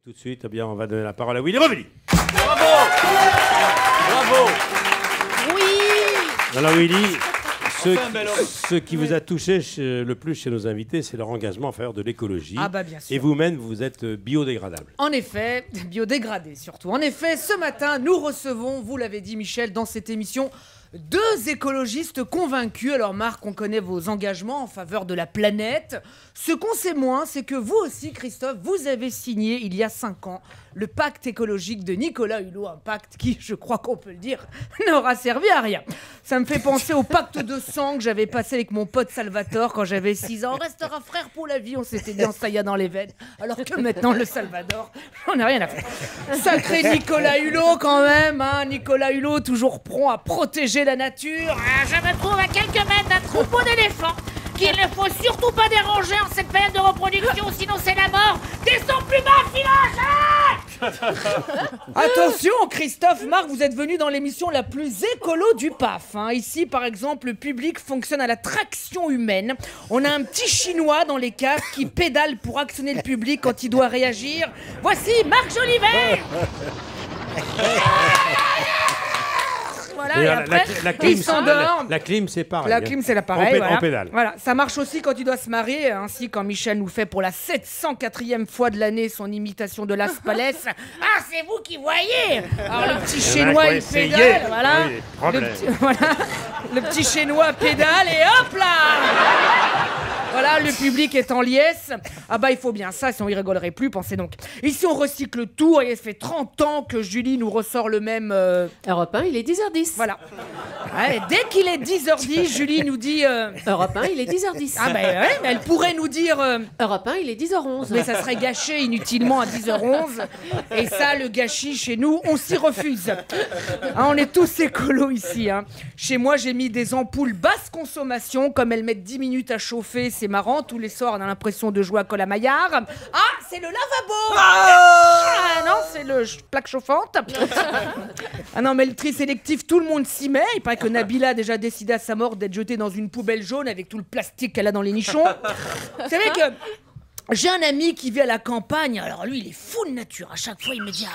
Tout de suite, eh bien, on va donner la parole à Willy Revelli. Bravo! Bravo! Oui! Alors Willy, Enfin, bel homme. ce qui vous a touché le plus chez nos invités, c'est leur engagement en faveur de l'écologie. Ah bah bien sûr. Et vous-même, vous êtes biodégradable. En effet, biodégradé surtout. En effet, ce matin, nous recevons, vous l'avez dit Michel, dans cette émission, deux écologistes convaincus. Alors Marc, on connaît vos engagements en faveur de la planète. Ce qu'on sait moins, c'est que vous aussi, Christophe, vous avez signé il y a 5 ans le pacte écologique de Nicolas Hulot, un pacte qui, je crois qu'on peut le dire, n'aura servi à rien. Ça me fait penser au pacte de sang que j'avais passé avec mon pote Salvatore quand j'avais 6 ans. On restera frère pour la vie, on s'était dit en saillant dans les veines. Alors que maintenant, le Salvador, on n'a rien à faire. Sacré Nicolas Hulot quand même, hein. Nicolas Hulot, toujours prompt à protéger la nature. Je me trouve à quelques mètres d'un troupeau d'éléphants qu'il ne faut surtout pas déranger en cette période de reproduction, sinon c'est la mort. Descends plus bas, village! Attention, Christophe, Marc, vous êtes venu dans l'émission la plus écolo du PAF. Hein. Ici, par exemple, le public fonctionne à la traction humaine. On a un petit Chinois dans les caves qui pédale pour actionner le public quand il doit réagir. Voici Marc Jolivet. Voilà, et après, il s'endort. La clim, c'est pareil. La clim, c'est pareil. On pédale. Voilà, ça marche aussi quand il doit se marier, ainsi quand Michel nous fait pour la 704e fois de l'année son imitation de Las Palais. Ah, c'est vous qui voyez! Alors le petit Il y en a Chinois, qui ont il essayé. pédale, voilà. Oui, problème. Le petit Chinois pédale et hop là! Voilà, le public est en liesse. Ah bah il faut bien ça, sinon il rigolerait plus, pensez donc. Ici on recycle tout, et ça fait 30 ans que Julie nous ressort le même... Europe 1, il est 10h10. Voilà. Ouais, dès qu'il est 10h10, Julie nous dit... Europe 1, il est 10h10. Ah bah ouais, mais elle pourrait nous dire... Europe 1, il est 10h11. Mais ça serait gâché inutilement à 10h11. Et ça, le gâchis, chez nous, on s'y refuse. Hein, on est tous écolos ici. Hein. Chez moi, j'ai mis des ampoules basse consommation. Comme elles mettent 10 minutes à chauffer, c'est marrant. Tous les soirs, on a l'impression de jouer à Colamaillard. Ah, c'est le lavabo. Ah non, c'est le plaque chauffante. Ah non, mais le tri sélectif, tout le monde s'y met. Il paraît que Nabila a déjà décidé à sa mort d'être jetée dans une poubelle jaune avec tout le plastique qu'elle a dans les nichons. Vous savez que... J'ai un ami qui vit à la campagne, alors lui il est fou de nature, à chaque fois il me dit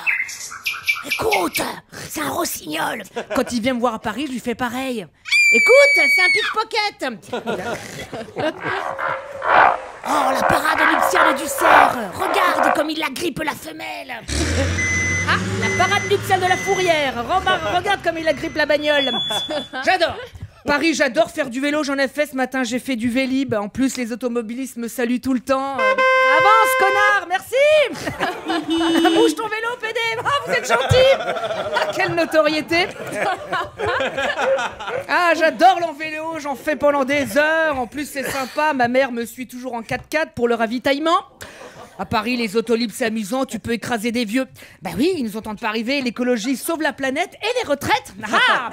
écoute, c'est un rossignol. Quand il vient me voir à Paris, je lui fais pareil. Écoute, c'est un pickpocket. Oh, la parade nuptiale du cerf! Regarde comme il agrippe la femelle! Ah, la parade nuptiale de la fourrière. Regarde comme il agrippe la bagnole. J'adore. Paris, j'adore faire du vélo, j'en ai fait ce matin, j'ai fait du Vélib. En plus, les automobilistes me saluent tout le temps. Avance, connard, merci. Bouge ton vélo, PD. Oh, vous êtes gentil. Ah, quelle notoriété. Ah, j'adore l'envélo, j'en fais pendant des heures. En plus, c'est sympa, ma mère me suit toujours en 4x4 pour le ravitaillement. À Paris, les autolibres, c'est amusant, tu peux écraser des vieux. Bah oui, ils nous entendent pas arriver, l'écologie sauve la planète et les retraites. Ah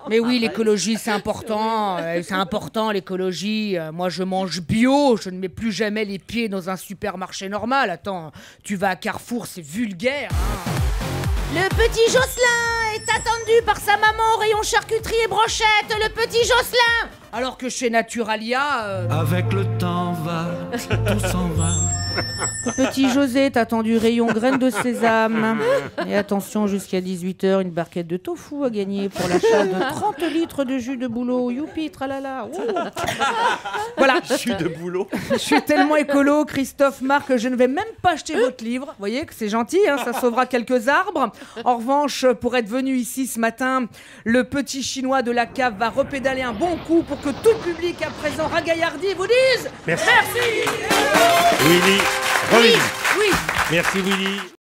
mais oui, l'écologie, c'est important. C'est important, l'écologie. Moi, je mange bio, je ne mets plus jamais les pieds dans un supermarché normal. Attends, tu vas à Carrefour, c'est vulgaire. Hein. Le petit Jocelyn est attendu par sa maman au rayon charcuterie et brochette. Le petit Jocelyn! Alors que chez Naturalia... Avec le temps tout s'en va. Petit José, t'attends du rayon graines de sésame. Et attention, jusqu'à 18h, une barquette de tofu à gagner pour l'achat de 30 litres de jus de bouleau. Youpi, tralala. Ouh. Voilà. Jus de boulot. Je suis tellement écolo, Christophe, Marc, que je ne vais même pas acheter votre livre. Vous voyez que c'est gentil, hein, ça sauvera quelques arbres. En revanche, pour être venu ici ce matin, le petit Chinois de la cave va repédaler un bon coup pour que tout le public à présent ragaillardi vous dise Merci. merci. Willy Revelli. Oui. Merci Willy.